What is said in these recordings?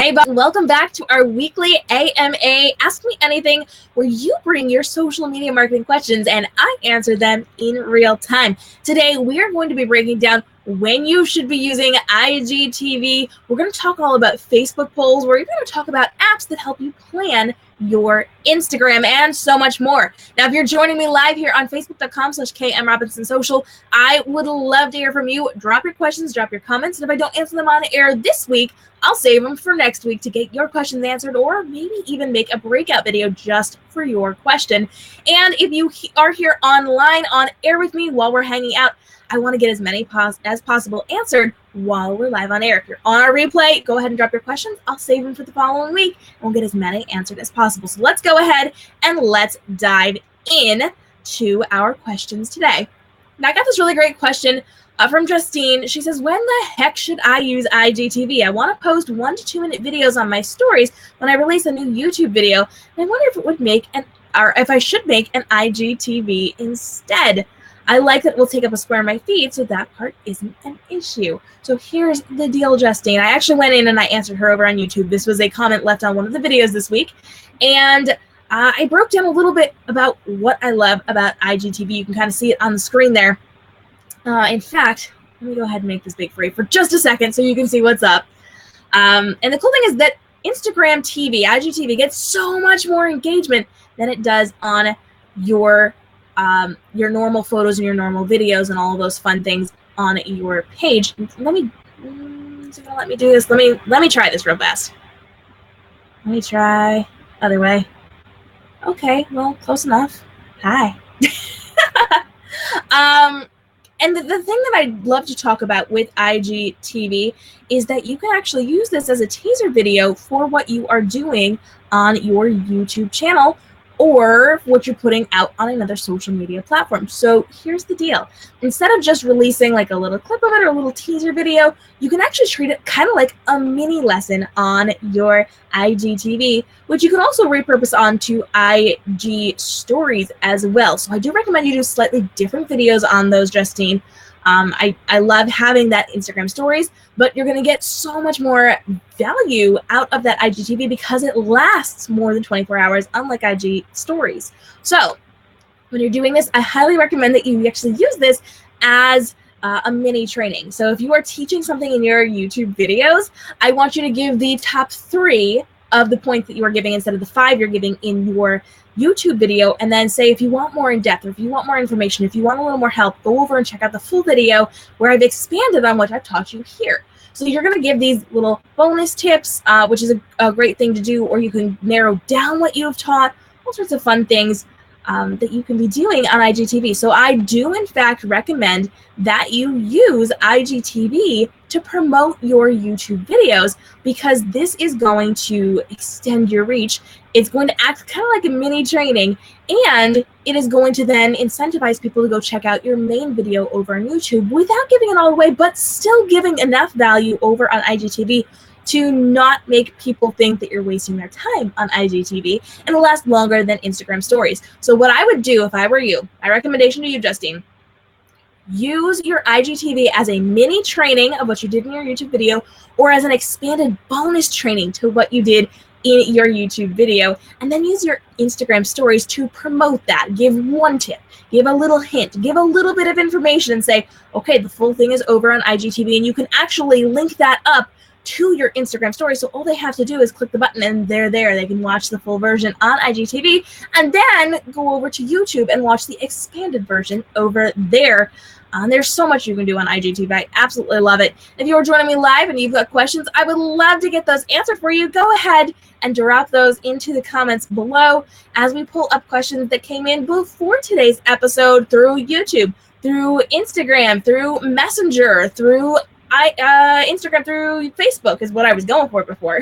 Hey, bud, welcome back to our weekly AMA Ask Me Anything, where you bring your social media marketing questions and I answer them in real time. Today, we are going to be breaking down when you should be using IGTV. We're going to talk all about Facebook polls. We're even going to talk about apps that help you plan your Instagram and so much more. Now, if you're joining me live here on facebook.com/KMRobinsonSocial, I would love to hear from you. Drop your questions, drop your comments, and if I don't answer them on air this week, I'll save them for next week to get your questions answered, or maybe even make a breakout video just for your question. And if you are here online on air with me while we're hanging out, I want to get as many as possible answered while we're live on air. If you're on our replay, go ahead and drop your questions. I'll save them for the following week, and we'll get as many answered as possible. So let's go ahead and let's dive in to our questions today. Now, I got this really great question from Justine. She says, when the heck should I use IGTV? I want to post 1 to 2 minute videos on my stories when I release a new YouTube video, and I wonder if it would make if I should make an IGTV instead. I like that it will take up a square of my feed, so that part isn't an issue. So here's the deal, Justine. I actually went in and I answered her over on YouTube. This was a comment left on one of the videos this week, and I broke down a little bit about what I love about IGTV. You can kind of see it on the screen there. In fact, let me go ahead and make this big for you for just a second so you can see what's up. And the cool thing is that Instagram TV, IGTV, gets so much more engagement than it does on your normal photos and your normal videos and all of those fun things on your page. Let me do this. Let me try this real fast. Let me try other way. Okay, well, close enough. Hi. And the thing that I'd love to talk about with IGTV is that you can actually use this as a teaser video for what you are doing on your YouTube channel or what you're putting out on another social media platform. So here's the deal. Instead of just releasing like a little clip of it or a little teaser video, you can actually treat it kind of like a mini lesson on your IGTV, which you can also repurpose onto IG stories as well. So I do recommend you do slightly different videos on those, Justine. I love having that Instagram stories, but you're going to get so much more value out of that IGTV because it lasts more than 24 hours, unlike IG stories. So when you're doing this, I highly recommend that you actually use this as a mini training. So if you are teaching something in your YouTube videos, I want you to give the top 3 of the points that you are giving instead of the 5 you're giving in your YouTube video, and then say if you want more in depth or if you want more information, if you want a little more help, go over and check out the full video where I've expanded on what I've taught you here. So you're going to give these little bonus tips, which is a great thing to do, or you can narrow down what you've taught, all sorts of fun things that you can be doing on IGTV. So I do, in fact, recommend that you use IGTV to promote your YouTube videos because this is going to extend your reach. It's going to act kind of like a mini training, and it is going to then incentivize people to go check out your main video over on YouTube without giving it all away, but still giving enough value over on IGTV to not make people think that you're wasting their time on IGTV and last longer than Instagram stories. So what I would do if I were you, my recommendation to you, Justine, use your IGTV as a mini training of what you did in your YouTube video or as an expanded bonus training to what you did in your YouTube video, and then use your Instagram stories to promote that. Give one tip, give a little hint, give a little bit of information and say, okay, the full thing is over on IGTV, and you can actually link that up to your Instagram story. So all they have to do is click the button and they're there. They can watch the full version on IGTV and then go over to YouTube and watch the expanded version over there. There's so much you can do on IGTV. I absolutely love it. If you are joining me live and you've got questions, I would love to get those answered for you. Go ahead and drop those into the comments below as we pull up questions that came in before today's episode through YouTube, through Instagram, through Messenger, through Instagram, through Facebook is what I was going for before.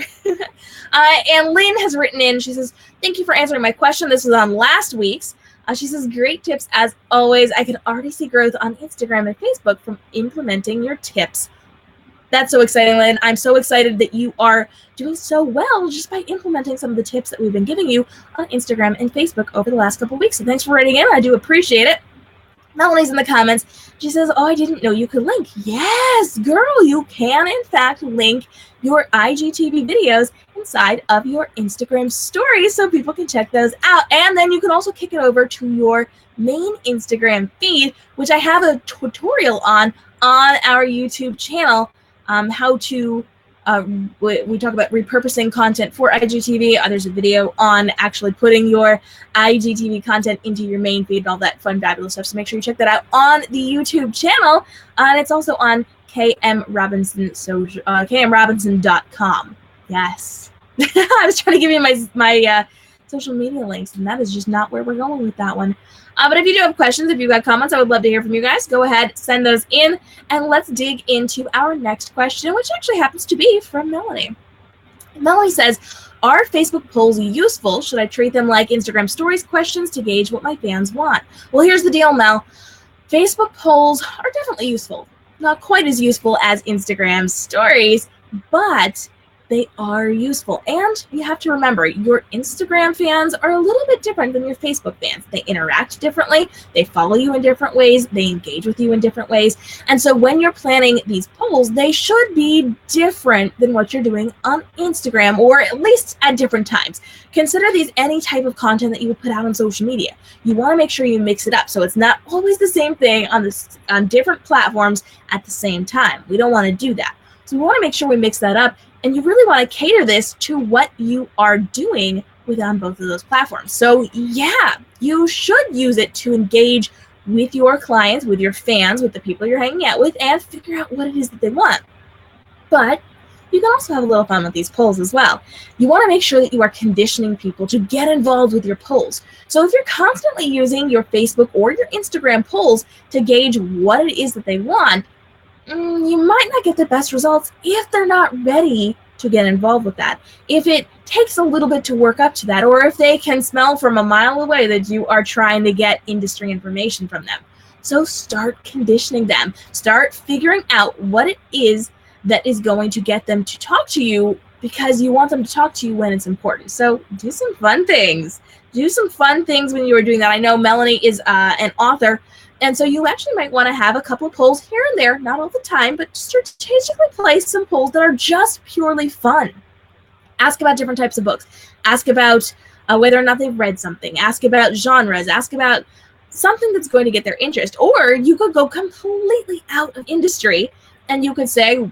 And Lynn has written in. She says, thank you for answering my question. This was on last week's. She says, great tips as always. I can already see growth on Instagram and Facebook from implementing your tips. That's so exciting, Lynn. I'm so excited that you are doing so well just by implementing some of the tips that we've been giving you on Instagram and Facebook over the last couple of weeks. So thanks for writing in. I do appreciate it. Melanie's in the comments. She says, oh, I didn't know you could link. Yes, girl, you can, in fact, link your IGTV videos inside of your Instagram stories so people can check those out. And then you can also kick it over to your main Instagram feed, which I have a tutorial on our YouTube channel, how to we talk about repurposing content for IGTV. There's a video on actually putting your IGTV content into your main feed and all that fun, fabulous stuff. So make sure you check that out on the YouTube channel. And it's also on kmrobinson.com. Yes. I was trying to give you my social media links, and that is just not where we're going with that one. But if you do have questions, if you've got comments, I would love to hear from you guys. Go ahead, send those in, and let's dig into our next question, which actually happens to be from Melanie. Melanie says, are Facebook polls useful? Should I treat them like Instagram stories questions to gauge what my fans want? Well, here's the deal, Mel. Facebook polls are definitely useful. Not quite as useful as Instagram stories, but they are useful. And you have to remember, your Instagram fans are a little bit different than your Facebook fans. They interact differently, they follow you in different ways, they engage with you in different ways. And so when you're planning these polls, they should be different than what you're doing on Instagram, or at least at different times. Consider these any type of content that you would put out on social media. You want to make sure you mix it up so it's not always the same thing on different platforms at the same time. We don't want to do that. So we want to make sure we mix that up. And you really want to cater this to what you are doing on both of those platforms. So yeah, you should use it to engage with your clients, with your fans, with the people you're hanging out with, and figure out what it is that they want. But you can also have a little fun with these polls as well. You want to make sure that you are conditioning people to get involved with your polls. So if you're constantly using your Facebook or your Instagram polls to gauge what it is that they want, you might not get the best results if they're not ready to get involved with that. If it takes a little bit to work up to that, or if they can smell from a mile away that you are trying to get industry information from them. So start conditioning them. Start figuring out what it is that is going to get them to talk to you, because you want them to talk to you when it's important. So do some fun things. Do some fun things when you are doing that. I know Melanie is an author, and so you actually might want to have a couple of polls here and there, not all the time, but strategically place some polls that are just purely fun. Ask about different types of books. Ask about whether or not they've read something. Ask about genres. Ask about something that's going to get their interest. Or you could go completely out of industry, and you could say,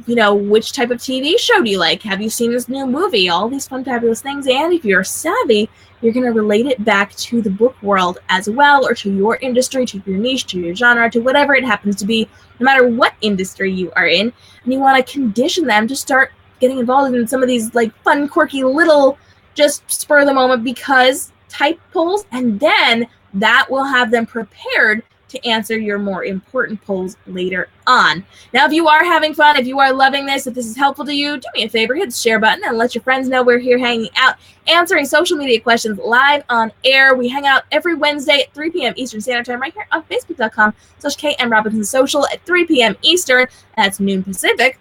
you know, which type of TV show do you like? Have you seen this new movie? All these fun, fabulous things. And if you're savvy, you're going to relate it back to the book world as well, or to your industry, to your niche, to your genre, to whatever it happens to be, no matter what industry you are in. And you want to condition them to start getting involved in some of these like fun, quirky, little, just spur of the moment because type polls, and then that will have them prepared to answer your more important polls later on. Now, if you are having fun, if you are loving this, if this is helpful to you, do me a favor, hit the share button and let your friends know we're here hanging out, answering social media questions live on air. We hang out every Wednesday at 3 p.m. Eastern Standard Time right here on Facebook.com/KM at 3 p.m. Eastern. That's noon Pacific.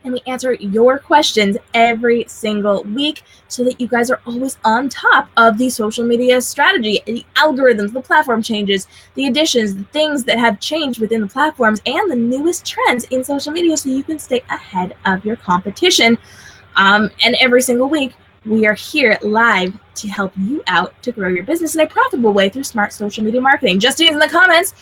And we answer your questions every single week so that you guys are always on top of the social media strategy, the algorithms, the platform changes, the additions, the things that have changed within the platforms, and the newest trends in social media so you can stay ahead of your competition. And every single week, we are here live to help you out to grow your business in a profitable way through smart social media marketing. Justine's in the comments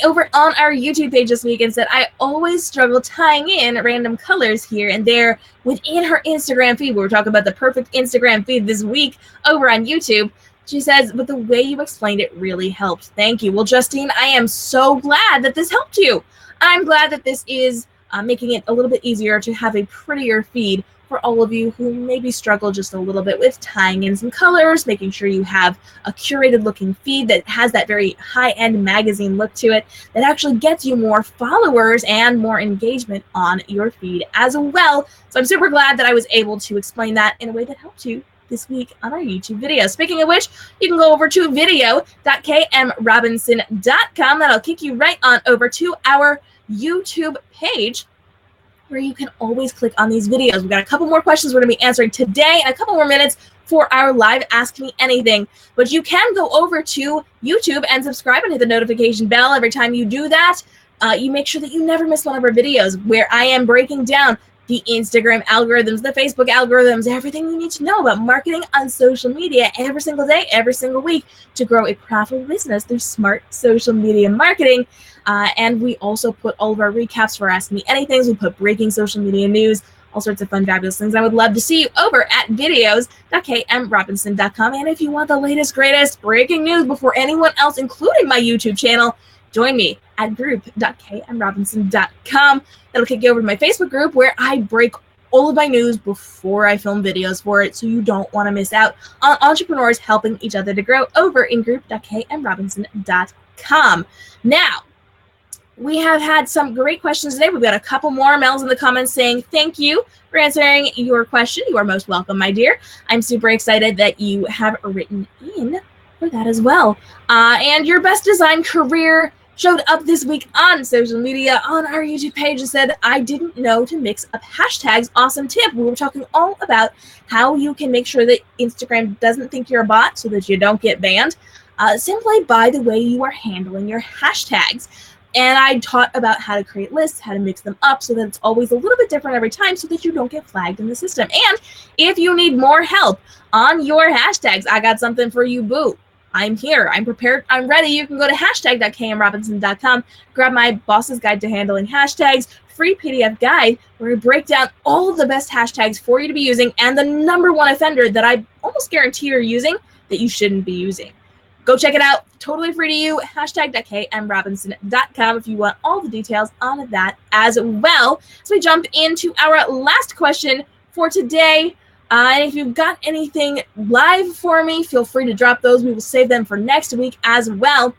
over on our YouTube page this week and said, I always struggle tying in random colors here and there within her Instagram feed. We were talking about the perfect Instagram feed this week over on YouTube. She says, but the way you explained it really helped. Thank you. Well, Justine, I am so glad that this helped you. I'm glad that this is making it a little bit easier to have a prettier feed for all of you who maybe struggle just a little bit with tying in some colors, making sure you have a curated looking feed that has that very high-end magazine look to it that actually gets you more followers and more engagement on your feed as well. So I'm super glad that I was able to explain that in a way that helped you this week on our YouTube video. Speaking of which, you can go over to video.kmrobinson.com. That'll kick you right on over to our YouTube page, where you can always click on these videos. We've got a couple more questions we're going to be answering today and a couple more minutes for our live Ask Me Anything. But you can go over to YouTube and subscribe and hit the notification bell every time you do that. You make sure that you never miss one of our videos where I am breaking down the Instagram algorithms, the Facebook algorithms, everything you need to know about marketing on social media every single day, every single week to grow a profitable business through smart social media marketing. And we also put all of our recaps for Ask Me Anythings. We put breaking social media news, all sorts of fun, fabulous things. I would love to see you over at videos.kmrobinson.com. And if you want the latest, greatest breaking news before anyone else, including my YouTube channel, join me at group.kmrobinson.com. That'll kick you over to my Facebook group where I break all of my news before I film videos for it, so you don't want to miss out on entrepreneurs helping each other to grow over in group.kmrobinson.com. Now, we have had some great questions today. We've got a couple more. Mel's in the comments saying, thank you for answering your question. You are most welcome, my dear. I'm super excited that you have written in for that as well. And your best design career showed up this week on social media on our YouTube page and said, I didn't know to mix up hashtags. Awesome tip. We were talking all about how you can make sure that Instagram doesn't think you're a bot so that you don't get banned simply by the way you are handling your hashtags. And I taught about how to create lists, how to mix them up so that it's always a little bit different every time so that you don't get flagged in the system. And if you need more help on your hashtags, I got something for you, boo. I'm here. I'm prepared. I'm ready. You can go to hashtag.kmrobinson.com, grab my boss's guide to handling hashtags, free PDF guide where we break down all of the best hashtags for you to be using and the #1 offender that I almost guarantee you're using that you shouldn't be using. Go check it out. Totally free to you. Hashtag.kmrobinson.com if you want all the details on that as well. So we jump into our last question for today. And if you've got anything live for me, feel free to drop those. We will save them for next week as well.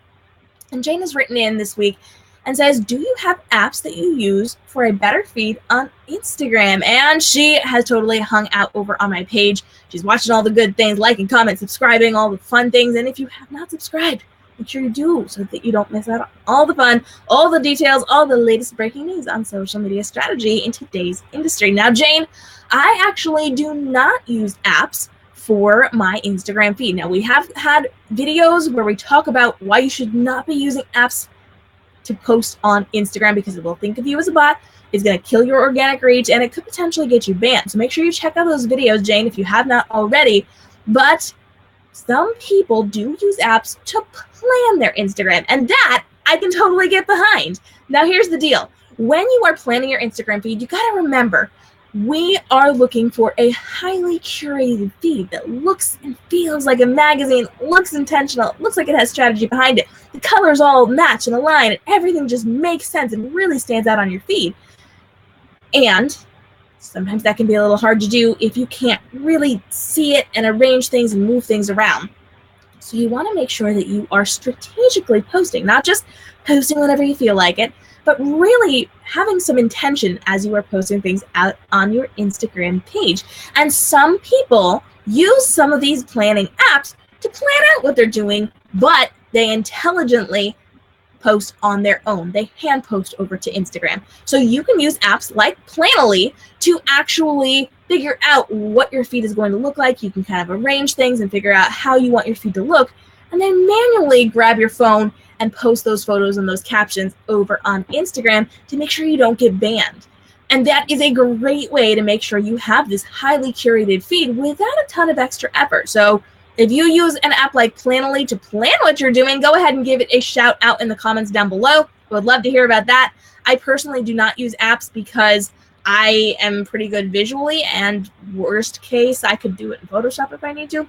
And Jane has written in this week and says, do you have apps that you use for a better feed on Instagram? And she has totally hung out over on my page. She's watching all the good things, liking, commenting, subscribing, all the fun things. And if you have not subscribed, make sure you do so that you don't miss out on all the fun, all the details, all the latest breaking news on social media strategy in today's industry. Now, Jane, I actually do not use apps for my Instagram feed. Now, we have had videos where we talk about why you should not be using apps to post on Instagram because it will think of you as a bot. It's going to kill your organic reach and it could potentially get you banned. So make sure you check out those videos, Jane, if you have not already. But some people do use apps to plan their Instagram, and that I can totally get behind. Now, here's the deal. When you are planning your Instagram feed, you got to remember, we are looking for a highly curated feed that looks and feels like a magazine, looks intentional, looks like it has strategy behind it. The colors all match and align, and everything just makes sense and really stands out on your feed. And sometimes that can be a little hard to do if you can't really see it and arrange things and move things around. So you want to make sure that you are strategically posting, not just posting whenever you feel like it, but really having some intention as you are posting things out on your Instagram page. And some people use some of these planning apps to plan out what they're doing, but they intelligently post on their own. They hand post over to Instagram. So you can use apps like Planoly to actually figure out what your feed is going to look like. You can kind of arrange things and figure out how you want your feed to look, and then manually grab your phone and post those photos and those captions over on Instagram to make sure you don't get banned. And that is a great way to make sure you have this highly curated feed without a ton of extra effort. So if you use an app like Planoly to plan what you're doing, go ahead and give it a shout out in the comments down below. I would love to hear about that. I personally do not use apps because I am pretty good visually, and worst case, I could do it in Photoshop if I need to.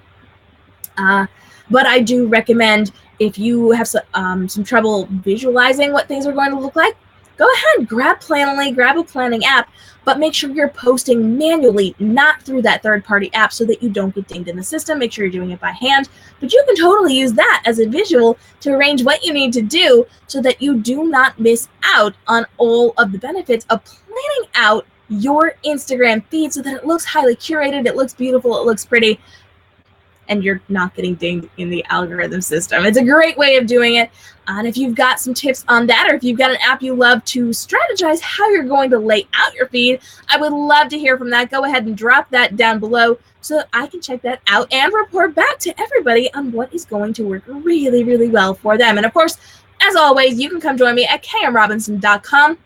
But I do recommend, if you have some trouble visualizing what things are going to look like, go ahead, grab Planoly, grab a planning app, but make sure you're posting manually, not through that third-party app so that you don't get dinged in the system. Make sure you're doing it by hand. But you can totally use that as a visual to arrange what you need to do so that you do not miss out on all of the benefits of planning out your Instagram feed so that it looks highly curated, it looks beautiful, it looks pretty. and you're not getting dinged in the algorithm system. It's a great way of doing it. And if you've got some tips on that, or if you've got an app you love to strategize how you're going to lay out your feed, I would love to hear from that. Go ahead and drop that down below so that I can check that out and report back to everybody on what is going to work really, really well for them. And of course, as always, you can come join me at kmrobinson.com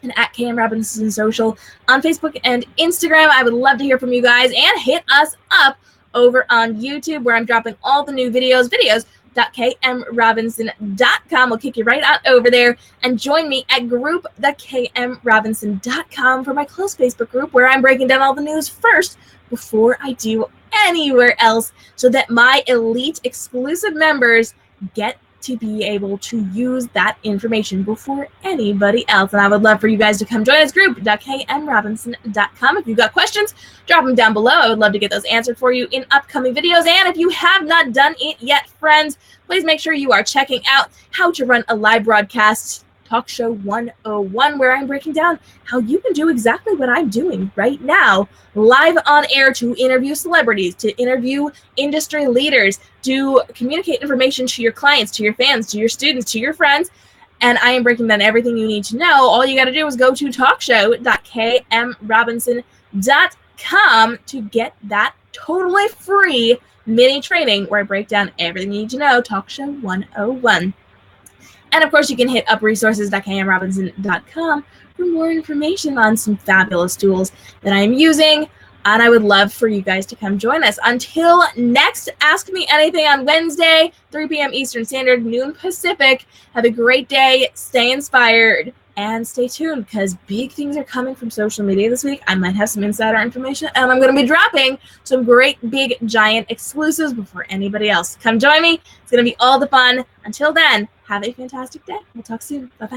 and at KM Robinson Social on Facebook and Instagram. I would love to hear from you guys, and hit us up over on YouTube, where I'm dropping all the new videos.kmrobinson.com. We'll kick you right out over there, and join me at group.kmrobinson.com for my close Facebook group, where I'm breaking down all the news first before I do anywhere else, so that my elite exclusive members get to be able to use that information before anybody else. And I would love for you guys to come join us, group.kmrobinson.com. If you've got questions, drop them down below. I would love to get those answered for you in upcoming videos. And if you have not done it yet, friends, please make sure you are checking out How to Run a Live Broadcast Talk Show 101, where I'm breaking down how you can do exactly what I'm doing right now, live on air, to interview celebrities, to interview industry leaders, to communicate information to your clients, to your fans, to your students, to your friends. And I am breaking down everything you need to know. All you got to do is go to talkshow.kmrobinson.com to get that totally free mini training, where I break down everything you need to know, Talk Show 101. And of course, you can hit up resources.kmrobinson.com for more information on some fabulous tools that I am using. And I would love for you guys to come join us. Until next Ask Me Anything on Wednesday, 3 p.m. Eastern Standard, noon Pacific. Have a great day. Stay inspired. And stay tuned, because big things are coming from social media this week. I might have some insider information, and I'm going to be dropping some great, big, giant exclusives before anybody else. Come join me. It's going to be all the fun. Until then, have a fantastic day. We'll talk soon. Bye-bye.